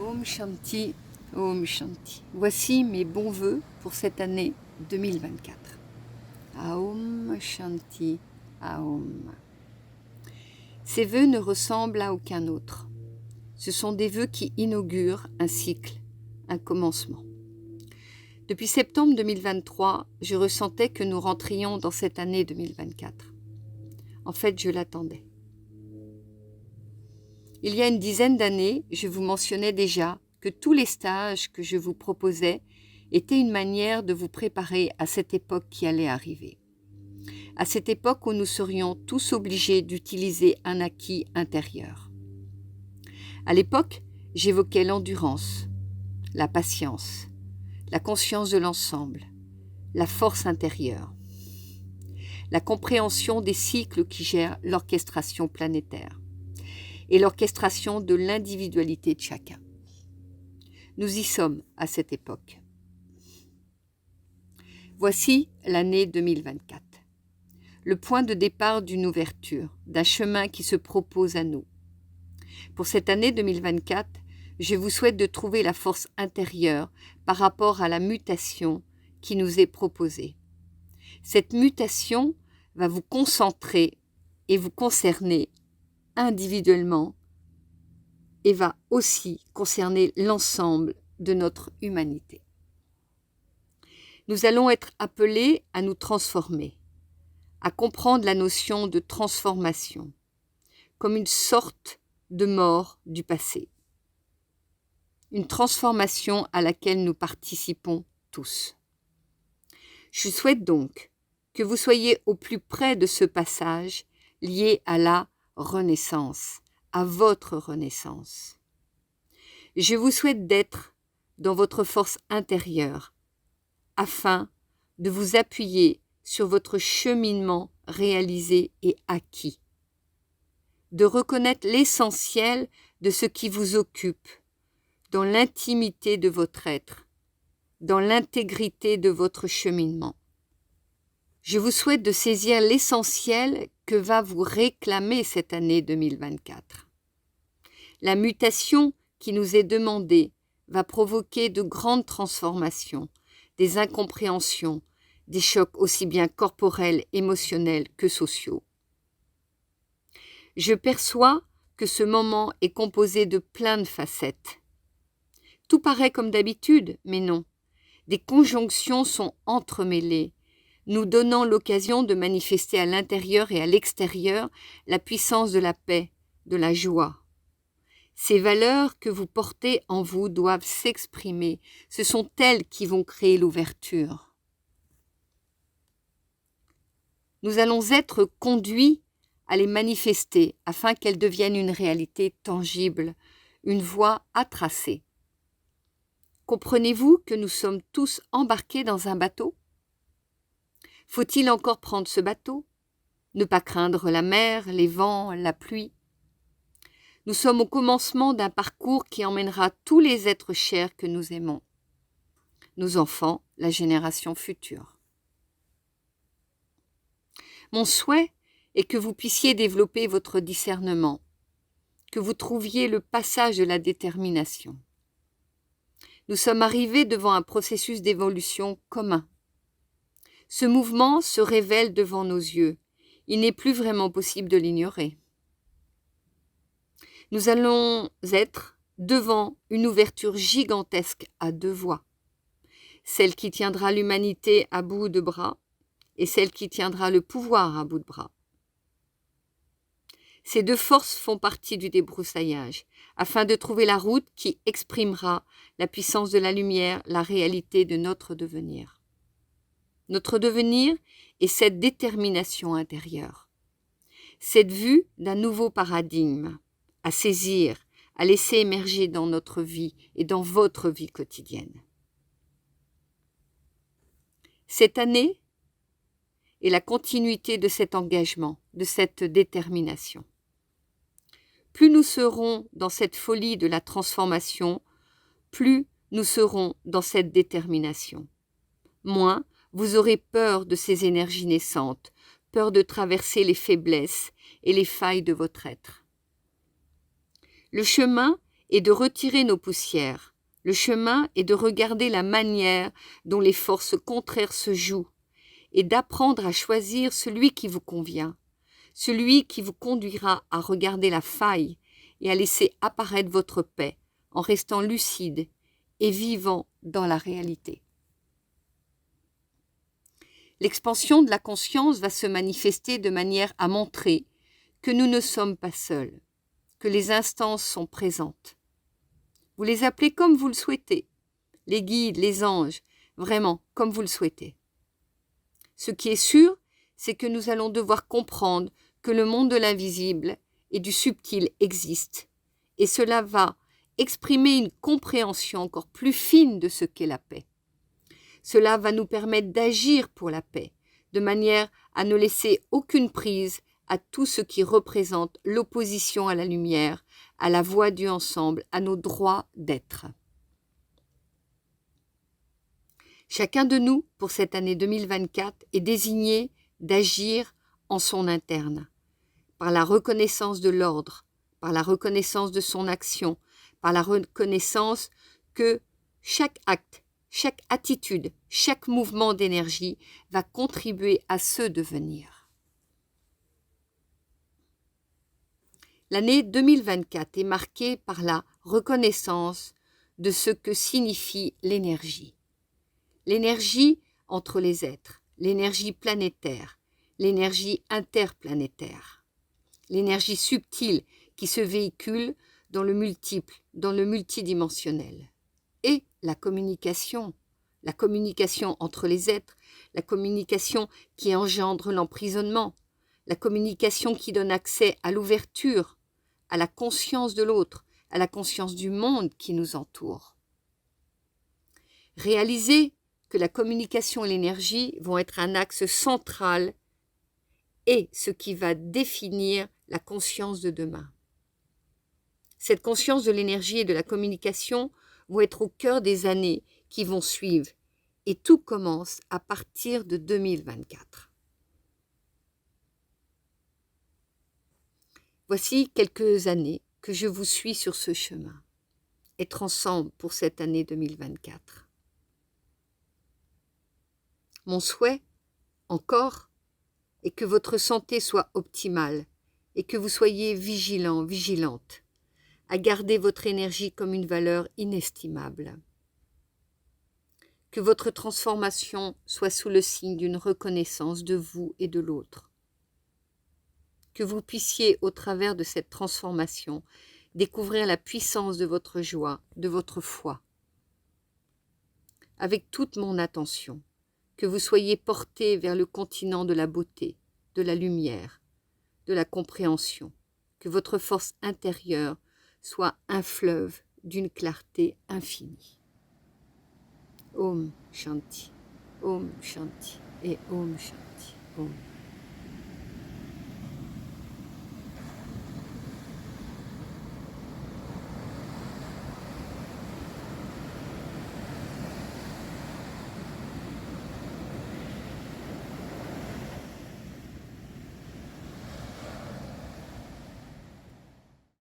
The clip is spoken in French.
Om Shanti, Om Shanti. Voici mes bons voeux pour cette année 2024. Aum Shanti, Aum. Ces vœux ne ressemblent à aucun autre. Ce sont des vœux qui inaugurent un cycle, un commencement. Depuis septembre 2023, je ressentais que nous rentrions dans cette année 2024. En fait, je l'attendais. Il y a une dizaine d'années, je vous mentionnais déjà que tous les stages que je vous proposais étaient une manière de vous préparer à cette époque qui allait arriver. À cette époque où nous serions tous obligés d'utiliser un acquis intérieur. À l'époque, j'évoquais l'endurance, la patience, la conscience de l'ensemble, la force intérieure, la compréhension des cycles qui gèrent l'orchestration planétaire et l'orchestration de l'individualité de chacun. Nous y sommes à cette époque. Voici l'année 2024, le point de départ d'une ouverture, d'un chemin qui se propose à nous. Pour cette année 2024, je vous souhaite de trouver la force intérieure par rapport à la mutation qui nous est proposée. Cette mutation va vous concentrer et vous concerner individuellement et va aussi concerner l'ensemble de notre humanité. Nous allons être appelés à nous transformer, à comprendre la notion de transformation comme une sorte de mort du passé. Une transformation à laquelle nous participons tous. Je souhaite donc que vous soyez au plus près de ce passage lié à la renaissance, à votre renaissance. Je vous souhaite d'être dans votre force intérieure afin de vous appuyer sur votre cheminement réalisé et acquis, de reconnaître l'essentiel de ce qui vous occupe dans l'intimité de votre être, dans l'intégrité de votre cheminement. Je vous souhaite de saisir l'essentiel que va vous réclamer cette année 2024. La mutation qui nous est demandée va provoquer de grandes transformations, des incompréhensions, des chocs aussi bien corporels, émotionnels que sociaux. Je perçois que ce moment est composé de plein de facettes. Tout paraît comme d'habitude, mais non. Des conjonctions sont entremêlées, nous donnant l'occasion de manifester à l'intérieur et à l'extérieur la puissance de la paix, de la joie. Ces valeurs que vous portez en vous doivent s'exprimer. Ce sont elles qui vont créer l'ouverture. Nous allons être conduits à les manifester afin qu'elles deviennent une réalité tangible, une voie à tracer. Comprenez-vous que nous sommes tous embarqués dans un bateau ? Faut-il encore prendre ce bateau ? Ne pas craindre la mer, les vents, la pluie ? Nous sommes au commencement d'un parcours qui emmènera tous les êtres chers que nous aimons, nos enfants, la génération future. Mon souhait est que vous puissiez développer votre discernement, que vous trouviez le passage de la détermination. Nous sommes arrivés devant un processus d'évolution commun. Ce mouvement se révèle devant nos yeux. Il n'est plus vraiment possible de l'ignorer. Nous allons être devant une ouverture gigantesque à deux voies. Celle qui tiendra l'humanité à bout de bras et celle qui tiendra le pouvoir à bout de bras. Ces deux forces font partie du débroussaillage, afin de trouver la route qui exprimera la puissance de la lumière, la réalité de notre devenir. Notre devenir est cette détermination intérieure, cette vue d'un nouveau paradigme à saisir, à laisser émerger dans notre vie et dans votre vie quotidienne. Cette année est la continuité de cet engagement, de cette détermination. Plus nous serons dans cette folie de la transformation, plus nous serons dans cette détermination. Moins vous aurez peur de ces énergies naissantes, peur de traverser les faiblesses et les failles de votre être. Le chemin est de retirer nos poussières. Le chemin est de regarder la manière dont les forces contraires se jouent et d'apprendre à choisir celui qui vous convient, celui qui vous conduira à regarder la faille et à laisser apparaître votre paix en restant lucide et vivant dans la réalité. L'expansion de la conscience va se manifester de manière à montrer que nous ne sommes pas seuls, que les instances sont présentes. Vous les appelez comme vous le souhaitez, les guides, les anges, vraiment comme vous le souhaitez. Ce qui est sûr, c'est que nous allons devoir comprendre que le monde de l'invisible et du subtil existe, et cela va exprimer une compréhension encore plus fine de ce qu'est la paix. Cela va nous permettre d'agir pour la paix, de manière à ne laisser aucune prise à tout ce qui représente l'opposition à la lumière, à la voie du ensemble, à nos droits d'être. Chacun de nous, pour cette année 2024, est désigné d'agir en son interne, par la reconnaissance de l'ordre, par la reconnaissance de son action, par la reconnaissance que chaque acte, chaque attitude, chaque mouvement d'énergie va contribuer à ce devenir. L'année 2024 est marquée par la reconnaissance de ce que signifie l'énergie. L'énergie entre les êtres, l'énergie planétaire, l'énergie interplanétaire, l'énergie subtile qui se véhicule dans le multiple, dans le multidimensionnel, et la communication entre les êtres, la communication qui engendre l'emprisonnement, la communication qui donne accès à l'ouverture, à la conscience de l'autre, à la conscience du monde qui nous entoure. Réalisez que la communication et l'énergie vont être un axe central et ce qui va définir la conscience de demain. Cette conscience de l'énergie et de la communication vont être au cœur des années qui vont suivre et tout commence à partir de 2024. Voici quelques années que je vous suis sur ce chemin. Être ensemble pour cette année 2024. Mon souhait, encore, est que votre santé soit optimale et que vous soyez vigilant, vigilante, à garder votre énergie comme une valeur inestimable. Que votre transformation soit sous le signe d'une reconnaissance de vous et de l'autre. Que vous puissiez, au travers de cette transformation, découvrir la puissance de votre joie, de votre foi. Avec toute mon attention, que vous soyez portés vers le continent de la beauté, de la lumière, de la compréhension, que votre force intérieure soit un fleuve d'une clarté infinie. Om Shanti, Om Shanti et Om Shanti, Om.